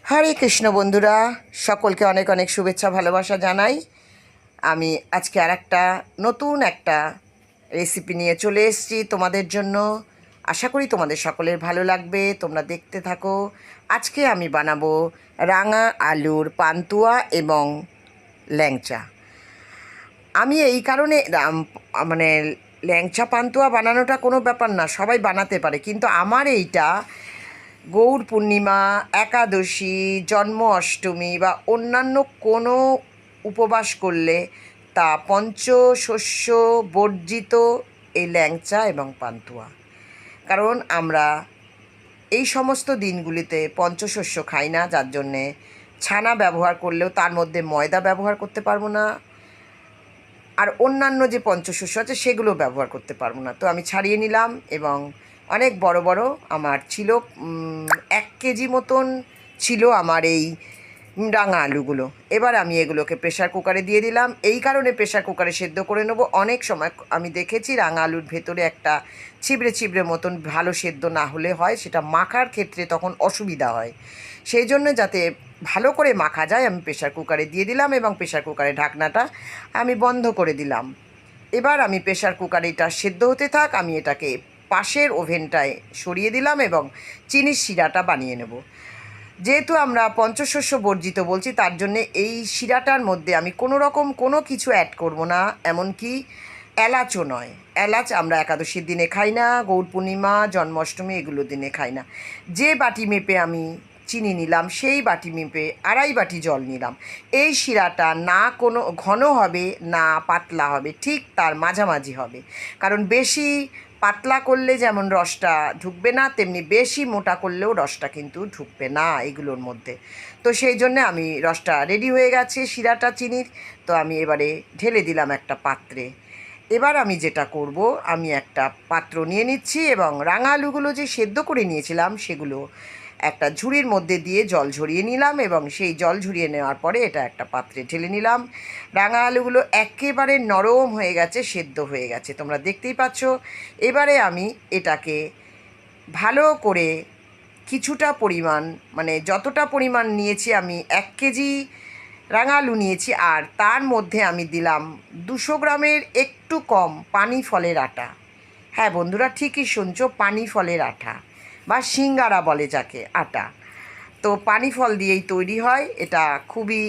হরে কৃষ্ণ বন্ধুরা, সকলকে অনেক অনেক শুভেচ্ছা ভালোবাসা জানাই। আমি আজকে আর একটা নতুন একটা রেসিপি নিয়ে চলে এসেছি তোমাদের জন্য। আশা করি তোমাদের সকলের ভালো লাগবে, তোমরা দেখতে থাকো। আজকে আমি বানাবো রাঙা আলুর পান্তুয়া এবং ল্যাংচা। আমি এই কারণে মানে ল্যাংচা পান্তুয়া বানানোটা কোনো ব্যাপার না, সবাই বানাতে পারে, কিন্তু আমার এইটা গৌর পূর্ণিমা, একাদশী, জন্ম অষ্টমী বা অন্যান্য কোনো উপবাস করলে তা পঞ্চশস্য বর্জিত এই ল্যাংচা এবং পান্তুয়া। কারণ আমরা এই সমস্ত দিনগুলিতে পঞ্চশস্য খাই না, যার জন্যে ছানা ব্যবহার করলেও তার মধ্যে ময়দা ব্যবহার করতে পারবো না, আর অন্যান্য যে পঞ্চশস্য আছে সেগুলো ব্যবহার করতে পারবো না। তো আমি ছাড়িয়ে নিলাম এবং অনেক বড় বড় আমার ছিল, 1 কেজি মতন ছিল আমার এই রাঙা আলুগুলো। এবার আমি এগুলোকে প্রেশার কুকারে দিয়ে দিলাম। এই কারণে প্রেশার কুকারে সেদ্ধ করে নেব। অনেক সময় আমি দেখেছি রাঙা আলুর ভেতরে একটা ছিবড়ে ছিবড়ে মতন ভালো সেদ্ধ না হলে হয়, সেটা মাখার ক্ষেত্রে তখন অসুবিধা হয়। সেই জন্য যাতে ভালো করে মাখা যায় আমি প্রেশার কুকারে দিয়ে দিলাম এবং প্রেশার কুকারের ঢাকনাটা আমি বন্ধ করে দিলাম। এবার আমি প্রেশার কুকারে এটা সেদ্ধ হতে থাক, আমি এটাকে পাশের ওভেনটায় সরিয়ে দিলাম এবং চিনির শিরাটা বানিয়ে নেব। যেহেতু আমরা পঞ্চশস্য বর্জিত বলছি, তার জন্যে এই শিরাটার মধ্যে আমি কোনো রকম কোনো কিছু অ্যাড করব না, এমনকি এলাচও নয়। এলাচ আমরা একাদশীর দিনে খাই না, গৌর পূর্ণিমা, জন্মাষ্টমী এগুলোর দিনে খাই না। যে বাটি মেপে আমি চিনি নিলাম সেই বাটি মেপে 2.5 বাটি জল নিলাম। এই শিরাটা না কোনো ঘন হবে না পাতলা হবে, ঠিক তার মাঝামাঝি হবে। কারণ বেশি পাতলা করলে যেমন রসটা ঢুকবে না, তেমনি বেশি মোটা করলেও রসটা কিন্তু ঢুকবে না এগুলোর মধ্যে। তো সেই জন্যে আমি রসটা রেডি হয়ে গেছে শিরাটা চিনির, তো আমি এবারে ঢেলে দিলাম একটা পাত্রে। এবার আমি যেটা করব, আমি একটা পাত্র নিয়ে নিচ্ছি এবং রাঙা আলুগুলো যে সেদ্ধ করে নিয়েছিলাম সেগুলো একটা ঝুড়ির মধ্যে দিয়ে জল ঝরিয়ে নিলাম এবং সেই জল ঝরিয়ে নেওয়ার পরে এটা একটা পাত্রে ঢেলে নিলাম। রাঙা আলুগুলো একেবারে নরম হয়ে গেছে, সেদ্ধ হয়ে গেছে, তোমরা দেখতেই পাচ্ছ। এবারে আমি এটাকে ভালো করে কিছুটা পরিমাণ, মানে যতটা পরিমাণ নিয়েছি আমি 1 কেজি রাঙা আলু নিয়েছি, আর তার মধ্যে আমি দিলাম 200 গ্রামের একটু কম পানি ফলের আটা। হ্যাঁ বন্ধুরা, ঠিকই শুনছো, পানি ফলের আটা বা সিঙ্গারা বলে যাকে, আটা। তো পানি ফল দিয়েই তৈরি হয় এটা। খুবই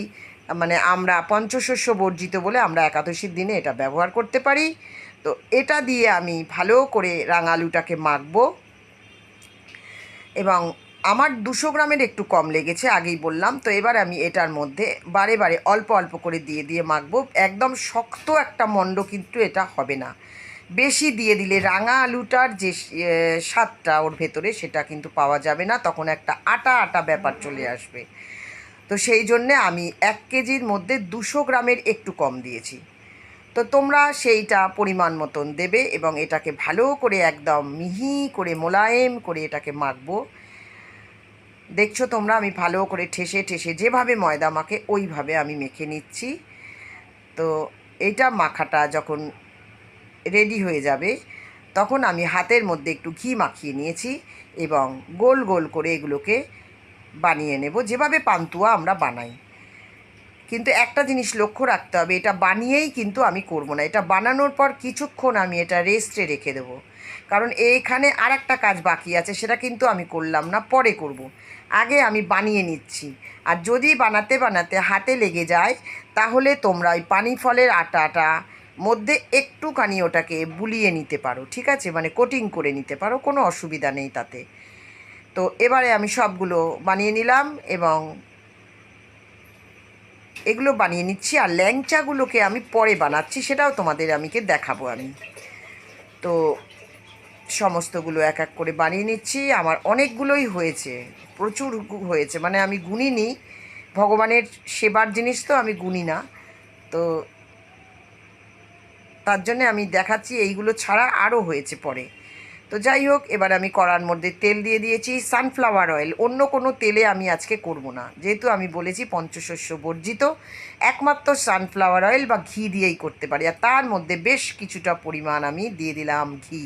মানে আমরা পঞ্চশস্য বর্জিত বলে আমরা একাদশীর দিনে এটা ব্যবহার করতে পারি। তো এটা দিয়ে আমি ভালো করে রাঙা আলুটাকে মাখবো এবং আমার 200 গ্রামের একটু কম লেগেছে, আগেই বললাম। তো এবার আমি এটার মধ্যে বারে বারে অল্প অল্প করে দিয়ে দিয়ে মাখবো। একদম শক্ত একটা মণ্ড কিন্তু এটা হবে না। বেশি দিয়ে দিলে রাঙা আলুটার যে স্বাদটা ওর ভেতরে সেটা কিন্তু পাওয়া যাবে না, তখন একটা আটা আটা ব্যাপার চলে আসবে। তো সেই জন্যে আমি 1 কেজির মধ্যে 200 গ্রামের একটু কম দিয়েছি। তো তোমরা সেইটা পরিমাণ মতন দেবে এবং এটাকে ভালো করে একদম মিহি করে মোলায়েম করে এটাকে মাখবো। দেখছো তোমরা, আমি ভালো করে ঠেসে ঠেসে যেভাবে ময়দা মাখে ওইভাবে আমি মেখে নিচ্ছি। তো এইটা মাখাটা যখন রেডি হয়ে যাবে তখন আমি হাতের মধ্যে একটু ঘি মাখিয়ে নিয়েছি এবং গোল গোল করে এগুলোকে বানিয়ে নেব, যেভাবে পান্তুয়া আমরা বানাই। কিন্তু একটা জিনিস লক্ষ্য রাখতে হবে, এটা বানিয়েই কিন্তু আমি করব না, এটা বানানোর পর কিছুক্ষণ আমি এটা রেস্টে রেখে দেবো। কারণ এইখানে আর একটা কাজ বাকি আছে, সেটা কিন্তু আমি করলাম না, পরে করব। আগে আমি বানিয়ে নিচ্ছি। আর যদি বানাতে বানাতে হাতে লেগে যায় তাহলে তোমরা ওই পানি ফলের আটাটা মধ্যে একটুখানি ওটাকে বুলিয়ে নিতে পারো, ঠিক আছে, মানে কোটিং করে নিতে পারো, কোনো অসুবিধা নেই তাতে। তো এবারে আমি সবগুলো বানিয়ে নিলাম এবং এগুলো বানিয়ে নিচ্ছি। আর ল্যাংচাগুলোকে আমি পরে বানাচ্ছি, সেটাও তোমাদের দেখাবো আমি। তো সমস্তগুলো এক এক করে বানিয়ে নিচ্ছি। আমার অনেকগুলোই হয়েছে, প্রচুর হয়েছে, মানে আমি গুনিনি, ভগবানের সেবার জিনিস তো আমি গুনি না। তো তার জন্যে আমি দেখাচ্ছি, এইগুলো ছাড়া আরও হয়েছে পরে। তো যাই হোক, এবার আমি কড়ার মধ্যে তেল দিয়ে দিয়েছি, সানফ্লাওয়ার অয়েল, অন্য কোনো তেলে আমি আজকে করব না, যেহেতু আমি বলেছি পঞ্চশস্য বর্জিত, একমাত্র সানফ্লাওয়ার অয়েল বা ঘি দিয়েই করতে পারি। আর তার মধ্যে বেশ কিছুটা পরিমাণ আমি দিয়ে দিলাম ঘি।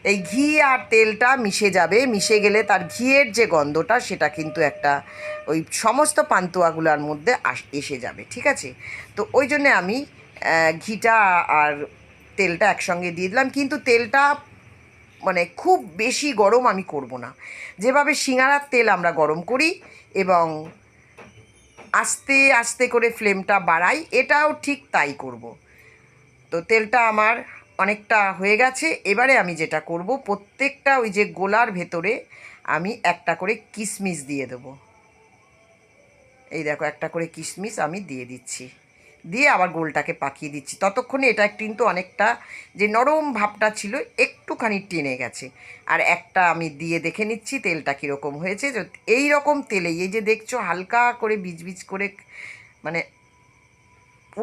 এই ঘি আর তেলটা মিশে যাবে, মিশে গেলে তার ঘিয়ের যে গন্ধটা সেটা কিন্তু একটা ওই সমস্ত পান্তুয়াগুলোর মধ্যে এসে যাবে, ঠিক আছে? তো ওই জন্যে আমি ঘিটা আর তেলটা একসঙ্গে দিয়ে দিলাম, কিন্তু তেলটা মানে খুব বেশি গরম আমি করব না, যেভাবে সিঙাড়ার তেল আমরা গরম করি এবং আস্তে আস্তে করে ফ্লেমটা বাড়াই, এটাও ঠিক তাই করব। তো তেলটা আমার অনেকটা হয়ে গেছে। এবারে আমি যেটা করব, প্রত্যেকটা ওই যে গোলার ভেতরে আমি একটা করে কিশমিশ দিয়ে দেবো। এই দেখো, একটা করে কিশমিশ আমি দিয়ে দিচ্ছি, দিয়ে আবার গোলটাকে পাকিয়ে দিচ্ছি। ততক্ষণে এটা কিন্তু অনেকটা যে নরম ভাবটা ছিল একটুখানি টেনে গেছে। আর একটা আমি দিয়ে দেখে নিচ্ছি তেলটা কীরকম হয়েছে। এই রকম তেলেই, এই যে দেখছো হালকা করে বিজবিজ করে মানে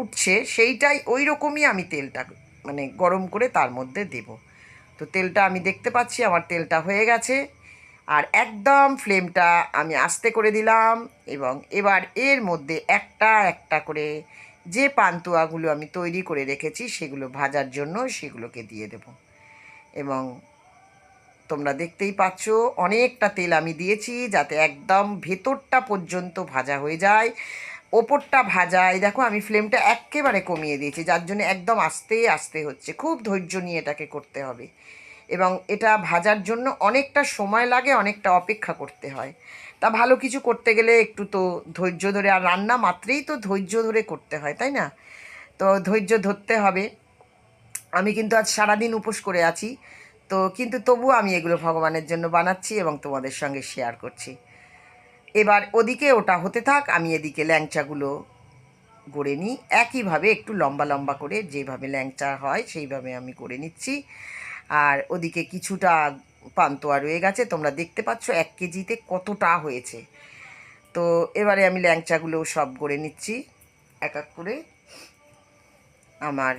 উঠছে, সেইটাই ওই রকমই আমি তেলটা মানে গরম করে তার মধ্যে দেব। তো তেলটা আমি দেখতে পাচ্ছি আমার তেলটা হয়ে গেছে, আর একদম ফ্লেমটা আমি আস্তে করে দিলাম। এবং এবার এর মধ্যে একটা একটা করে যে পান্তুয়াগুলো আমি তৈরি করে রেখেছি সেগুলো ভাজার জন্য সেগুলোকে দিয়ে দেব। এবং তোমরা দেখতেই পাচ্ছ অনেকটা তেল আমি দিয়েছি, যাতে একদম ভেতরটা পর্যন্ত ভাজা হয়ে যায়, ওপরটা ভাজা। এই দেখো আমি ফ্লেমটা একেবারে কমিয়ে দিয়েছি, যার জন্য একদম আস্তে আস্তে হচ্ছে, খুব ধৈর্য নিয়ে এটাকে করতে হবে। এবং এটা ভাজার জন্য অনেকটা সময় লাগে, অনেকটা অপেক্ষা করতে হয়। তা ভালো কিছু করতে গেলে একটু তো ধৈর্য ধরে, আর রান্না মাত্রেই তো ধৈর্য ধরে করতে হয়, তাই না? তো ধৈর্য ধরতে হবে। আমি কিন্তু আজ সারাদিন উপোস করে আছি, তো কিন্তু তবুও আমি এগুলো ভগবানের জন্য বানাচ্ছি এবং তোমাদের সঙ্গে শেয়ার করছি। এবার ওদিকে ওটা হতে থাক, আমি এদিকে ল্যাংচাগুলো গড়ে নিই। একইভাবে একটু লম্বা লম্বা করে, যেভাবে ল্যাংচা হয় সেইভাবে আমি করে নিচ্ছি। আর ওদিকে কিছুটা পান্তুয়া রয়ে গেছে, তোমরা দেখতে পাচ্ছ 1 কেজিতে কতটা হয়েছে। তো এবারে আমি ল্যাংচাগুলো সব গড়ে নিচ্ছি এক এক করে। আমার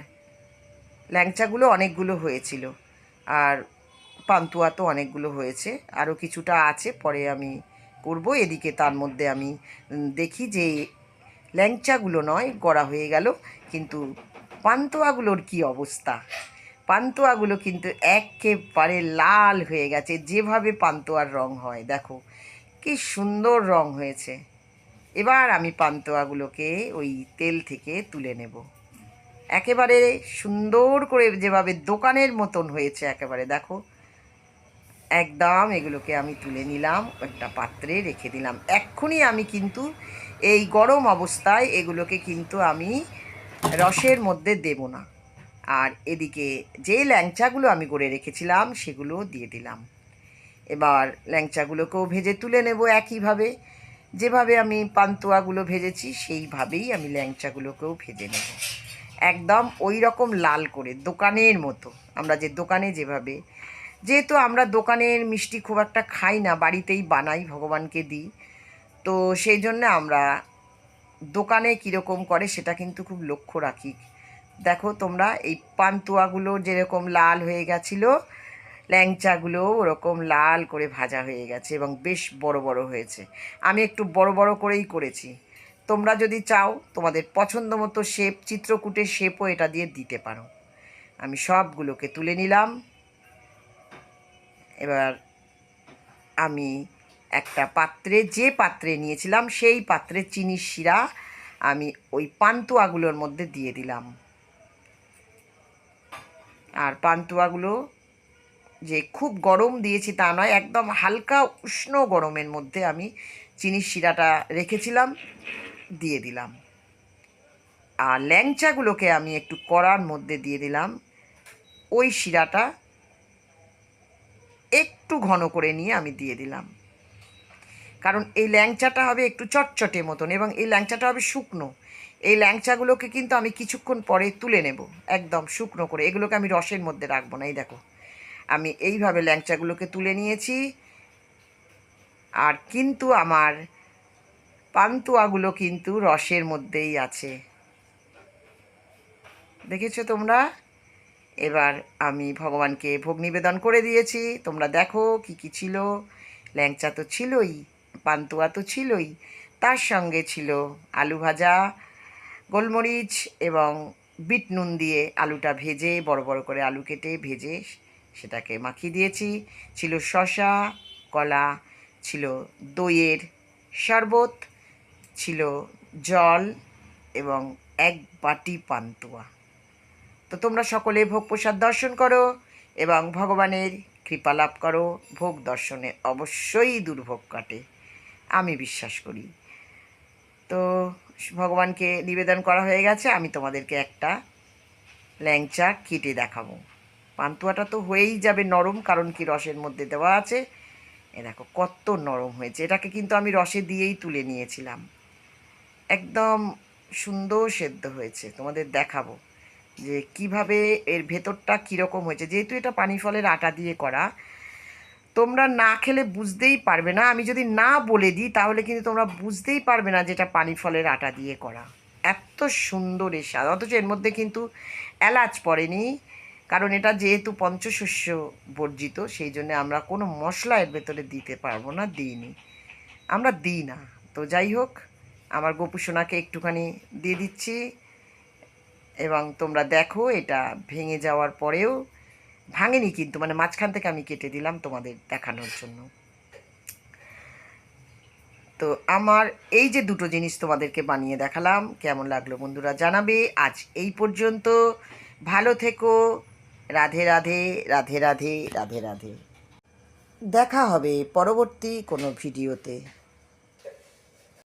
ল্যাংচাগুলো অনেকগুলো হয়েছিল, আর পান্তুয়া তো অনেকগুলো হয়েছে, আরও কিছুটা আছে, পরে আমি করব। এদিকে তার মধ্যে আমি দেখি যে ল্যাংচাগুলো নয় গড়া হয়ে গেল, কিন্তু পান্তুয়াগুলোর কি অবস্থা। পান্তুয়াগুলো কিন্তু একেবারে লাল হয়ে গেছে, যেভাবে পান্তুয়ার রং হয়, দেখো কি সুন্দর রং হয়েছে। এবার আমি পান্তুয়াগুলোকে ওই তেল থেকে তুলে নেব, একেবারে সুন্দর করে, যেভাবে দোকানের মতন হয়েছে একেবারে, দেখো একদম। এগুলোকে আমি তুলে নিলাম, একটা পাত্রে রেখে দিলাম। এক্ষুনি আমি কিন্তু এই গরম অবস্থায় এগুলোকে কিন্তু আমি রসের মধ্যে দেব না। আর এদিকে যে ল্যাংচাগুলো আমি গড়ে রেখেছিলাম সেগুলো দিয়ে দিলাম। এবার ল্যাংচাগুলোকেও ভেজে তুলে নেব একইভাবে, যেভাবে আমি পান্তুয়াগুলো ভেজেছি সেইভাবেই আমি ল্যাংচাগুলোকেও ভেজে নেব, একদম ওই রকম লাল করে, দোকানের মতো। আমরা যে দোকানে যেভাবে, যেহেতু আমরা দোকানের মিষ্টি খুব একটা খাই না, বাড়িতেই বানাই, ভগবানকে দিই, তো সেই জন্য আমরা দোকানে কীরকম করে সেটা কিন্তু খুব লক্ষ্য রাখি। দেখো তোমরা, এই পান্তুয়াগুলো যেরকম লাল হয়ে গেছিলো, ল্যাংচাগুলো ওরকম লাল করে ভাজা হয়ে গেছে এবং বেশ বড় বড় হয়েছে। আমি একটু বড় বড় করেই করেছি। তোমরা যদি চাও তোমাদের পছন্দ মতো শেপ, চিত্রকূটের শেপও এটা দিয়ে দিতে পারো। আমি সবগুলোকে তুলে নিলাম। এবার আমি একটা পাত্রে, যে পাত্রে নিয়েছিলাম সেই পাত্রে চিনির শিরা আমি ওই পান্তুয়াগুলোর মধ্যে দিয়ে দিলাম। আর পান্তুয়াগুলো যে খুব গরম দিয়েছি তা নয়, একদম হালকা উষ্ণ গরমের মধ্যে আমি চিনির শিরাটা রেখেছিলাম, দিয়ে দিলাম। আর ল্যাংচাগুলোকে আমি একটু কড়ার মধ্যে দিয়ে দিলাম, ওই শিরাটা একটু ঘন করে নিয়ে আমি দিয়ে দিলাম। কারণ এই ল্যাংচাটা হবে একটু চটচটে মতন, এবং এই ল্যাংচাটা হবে শুকনো। এই ল্যাংচাগুলোকে কিন্তু আমি কিছুক্ষণ পরে তুলে নেব, একদম শুকনো করে। এগুলোকে আমি রসের মধ্যে রাখবো না। এই দেখো, আমি এইভাবে ল্যাংচাগুলোকে তুলে নিয়েছি। আর কিন্তু আমার পান্তুয়াগুলো কিন্তু রসের মধ্যেই আছে, দেখেছো তোমরা। এবার আমি ভগবানকে ভোগ নিবেদন করে দিয়েছি। তোমরা দেখো কি কি ছিল। ল্যাংচা তো ছিলই, পান্তুয়া তো ছিলই, তার সঙ্গে ছিল আলু ভাজা, গোলমরিচ এবং বিট নুন দিয়ে আলুটা ভেজে, বড় বড় করে আলু কেটে ভেজে সেটাকে মাখিয়ে দিয়েছি। ছিল শসা, কলা, ছিল দইয়ের শরবত, ছিল জল এবং 1 বাটি পান্তুয়া। তো তোমরা সকলে ভোগ প্রসাদ দর্শন করো এবং ভগবানের কৃপা লাভ করো। ভোগ দর্শনে অবশ্যই দুর্ভোগ কাটে, আমি বিশ্বাস করি। তো ভগবানকে নিবেদন করা হয়ে গেছে। আমি তোমাদেরকে একটা ল্যাংচা কেটে দেখাবো। পান্তুয়াটা তো হয়েই যাবে নরম, কারণ কি রসের মধ্যে দেওয়া আছে। এ দেখো কত নরম হয়েছে। এটাকে কিন্তু আমি রসে দিয়েই তুলে নিয়েছিলাম। একদম সুন্দর সেদ্ধ হয়েছে। তোমাদের দেখাবো যে কিভাবে এর ভেতরটা কীরকম হয়েছে। যেহেতু এটা পানি ফলের আটা দিয়ে করা, তোমরা না খেলে বুঝতেই পারবে না। আমি যদি না বলে দিই তাহলে কিন্তু তোমরা বুঝতেই পারবে না যে এটা পানি ফলের আটা দিয়ে করা। এত সুন্দর এর স্বাদ, অথচ এর মধ্যে কিন্তু এলাচ পড়েনি, কারণ এটা যেহেতু পঞ্চশস্য বর্জিত, সেই জন্য আমরা কোনো মশলা এর ভেতরে দিতে পারবো না, দিইনি, আমরা দিই না। তো যাই হোক, আমার গোপু সোনাকে একটুখানি দিয়ে দিচ্ছি এবং তোমরা দেখো এটা ভেঙে যাওয়ার পরেও ভাঙেনি কিন্তু, মানে মাঝখান থেকে আমি কেটে দিলাম তোমাদের দেখানোর জন্য। তো আমার এই যে দুটো জিনিস তোমাদেরকে বানিয়ে দেখালাম, কেমন লাগলো বন্ধুরা জানাবে। আজ এই পর্যন্ত, ভালো থেকো। রাধে রাধে, রাধে রাধে, রাধে রাধে। দেখা হবে পরবর্তী কোনো ভিডিওতে।